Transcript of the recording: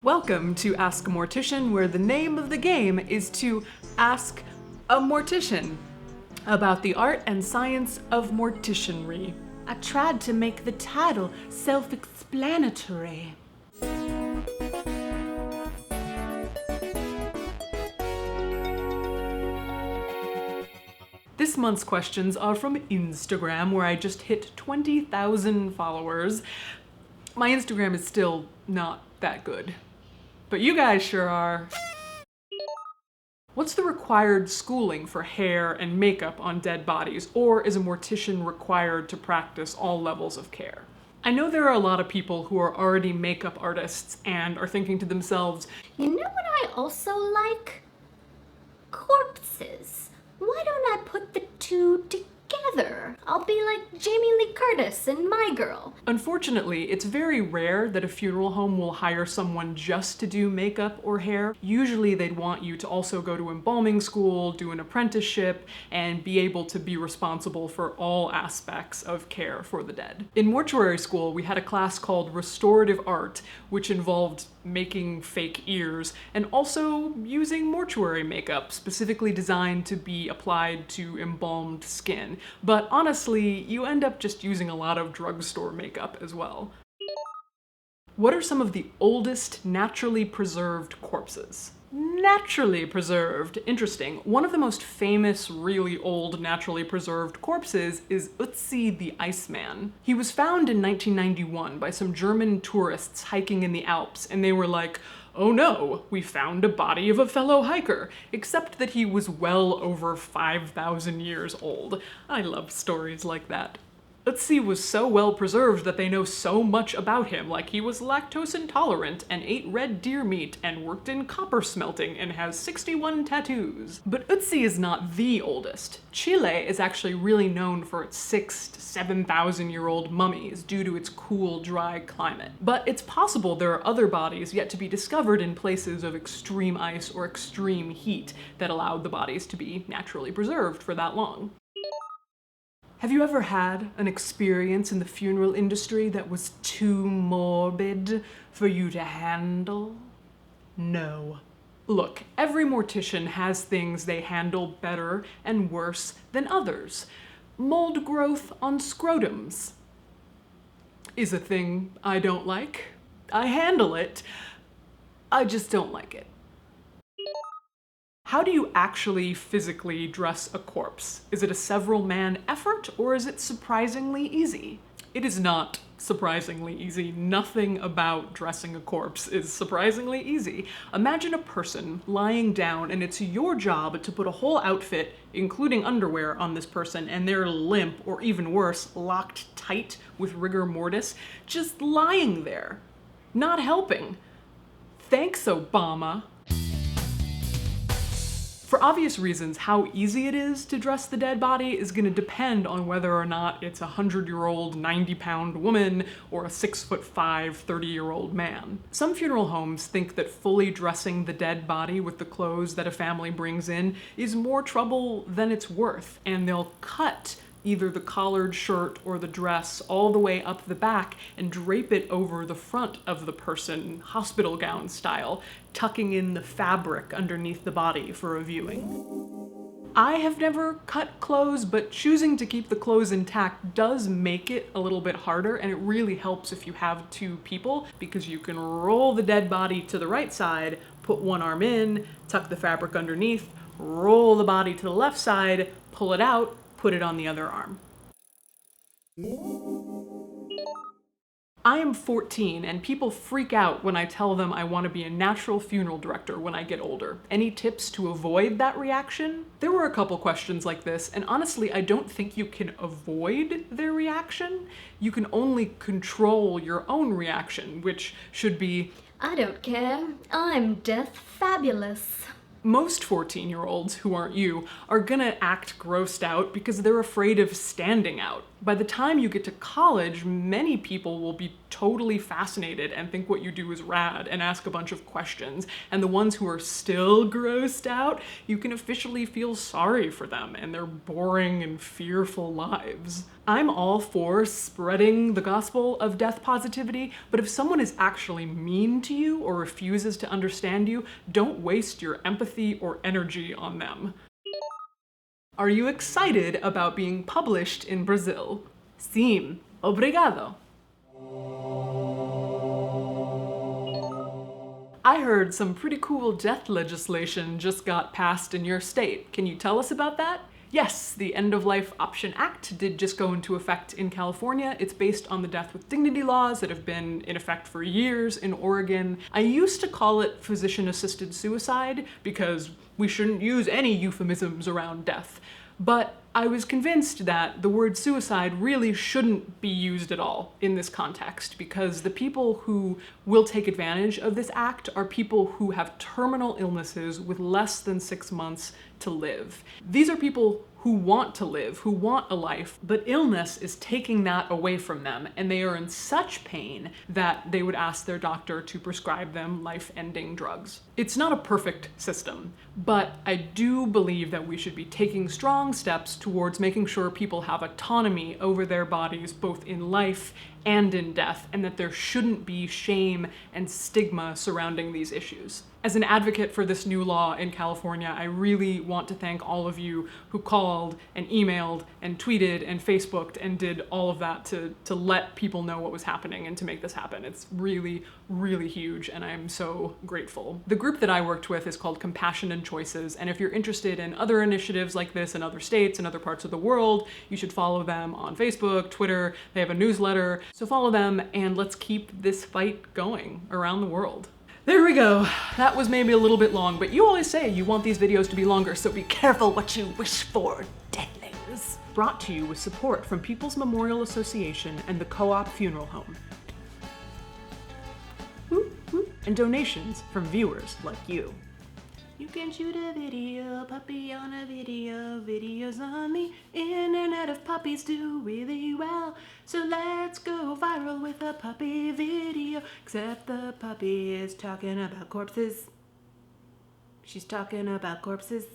Welcome to Ask a Mortician, where the name of the game is to ask a mortician about the art and science of morticianry. I tried to make the title self-explanatory. This month's questions are from Instagram, where I just hit 20,000 followers. My Instagram is still not that good, but you guys sure are. What's the required schooling for hair and makeup on dead bodies, or is a mortician required to practice all levels of care? I know there are a lot of people who are already makeup artists and are thinking to themselves, You know what I also like? Corpses. Why don't I put the two together? I'll be like Jamie Lee Curtis in My Girl. unfortunately, it's very rare that a funeral home will hire someone just to do makeup or hair. Usually they'd want you to also go to embalming school, do an apprenticeship, and be able to be responsible for all aspects of care for the dead. In mortuary school, we had a class called Restorative Art, which involved making fake ears and also using mortuary makeup specifically designed to be applied to embalmed skin. But honestly, you end up just using a lot of drugstore makeup as well. What are some of the oldest naturally preserved corpses? Naturally preserved. Interesting. One of the most famous, really old naturally preserved corpses is Ötzi the Iceman. He was found in 1991 by some German tourists hiking in the Alps, and they were like, "Oh no, we found a body of a fellow hiker," except that he was well over 5,000 years old. I love stories like that. Ötzi was so well preserved that they know so much about him, like he was lactose intolerant and ate red deer meat and worked in copper smelting and has 61 tattoos. But Ötzi is not the oldest. Chile is actually really known for its 6,000 to 7,000-year-old mummies due to its cool, dry climate. But it's possible there are other bodies yet to be discovered in places of extreme ice or extreme heat that allowed the bodies to be naturally preserved for that long. Have you ever had an experience in the funeral industry that was too morbid for you to handle? No. Look, every mortician has things they handle better and worse than others. Mold growth on scrotums is a thing I don't like. I handle it. I just don't like it. How do you actually physically dress a corpse? Is it a several-man effort, or is it surprisingly easy? It is not surprisingly easy. Nothing about dressing a corpse is surprisingly easy. Imagine a person lying down, and it's your job to put a whole outfit, including underwear, on this person, and they're limp, or even worse, locked tight with rigor mortis, just lying there, not helping. Thanks, Obama. For obvious reasons, how easy it is to dress the dead body is going to depend on whether or not it's a 100-year-old, 90-pound woman or a 6'5", 30-year-old man. Some funeral homes think that fully dressing the dead body with the clothes that a family brings in is more trouble than it's worth, and they'll cut either the collared shirt or the dress all the way up the back and drape it over the front of the person, hospital gown style, tucking in the fabric underneath the body for a viewing. I have never cut clothes, but choosing to keep the clothes intact does make it a little bit harder, and it really helps if you have two people, because you can roll the dead body to the right side, put one arm in, tuck the fabric underneath, roll the body to the left side, pull it out, put it on the other arm. I am 14, and people freak out when I tell them I want to be a natural funeral director when I get older. Any tips to avoid that reaction? There were a couple questions like this, and honestly, I don't think you can avoid their reaction. You can only control your own reaction, which should be, I don't care. I'm death fabulous. most 14-year-olds who aren't you are gonna act grossed out because they're afraid of standing out. By the time you get to college, many people will be totally fascinated and think what you do is rad and ask a bunch of questions. And the ones who are still grossed out, you can officially feel sorry for them and their boring and fearful lives. I'm all for spreading the gospel of death positivity, but if someone is actually mean to you or refuses to understand you, don't waste your empathy or energy on them. Are you excited about being published in Brazil? Sim. Obrigado. I heard some pretty cool death legislation just got passed in your state. Can you tell us about that? Yes, the End of Life Option Act did just go into effect in California. It's based on the death with dignity laws that have been in effect for years in Oregon. I used to call it physician-assisted suicide because we shouldn't use any euphemisms around death. But I was convinced that the word suicide really shouldn't be used at all in this context, because the people who will take advantage of this act are people who have terminal illnesses with less than 6 months to live. These are people who want to live, who want a life, but illness is taking that away from them, and they are in such pain that they would ask their doctor to prescribe them life-ending drugs. It's not a perfect system, but I do believe that we should be taking strong steps towards making sure people have autonomy over their bodies, both in life and in death, and that there shouldn't be shame and stigma surrounding these issues. As an advocate for this new law in California, I really want to thank all of you who called and emailed and tweeted and Facebooked and did all of that to let people know what was happening and to make this happen. It's really, really huge, and I'm so grateful. The group that I worked with is called Compassion and Choices, and if you're interested in other initiatives like this in other states and other parts of the world, you should follow them on Facebook, Twitter. They have a newsletter, so follow them and let's keep this fight going around the world. There we go. That was maybe a little bit long, but you always say you want these videos to be longer, so be careful what you wish for, deadlings. Brought to you with support from People's Memorial Association and the Co-op Funeral Home. And donations from viewers like you. You can shoot a video, puppy on a video, videos on the internet of puppies do really well. So let's go viral with a puppy video, except the puppy is talking about corpses. She's talking about corpses.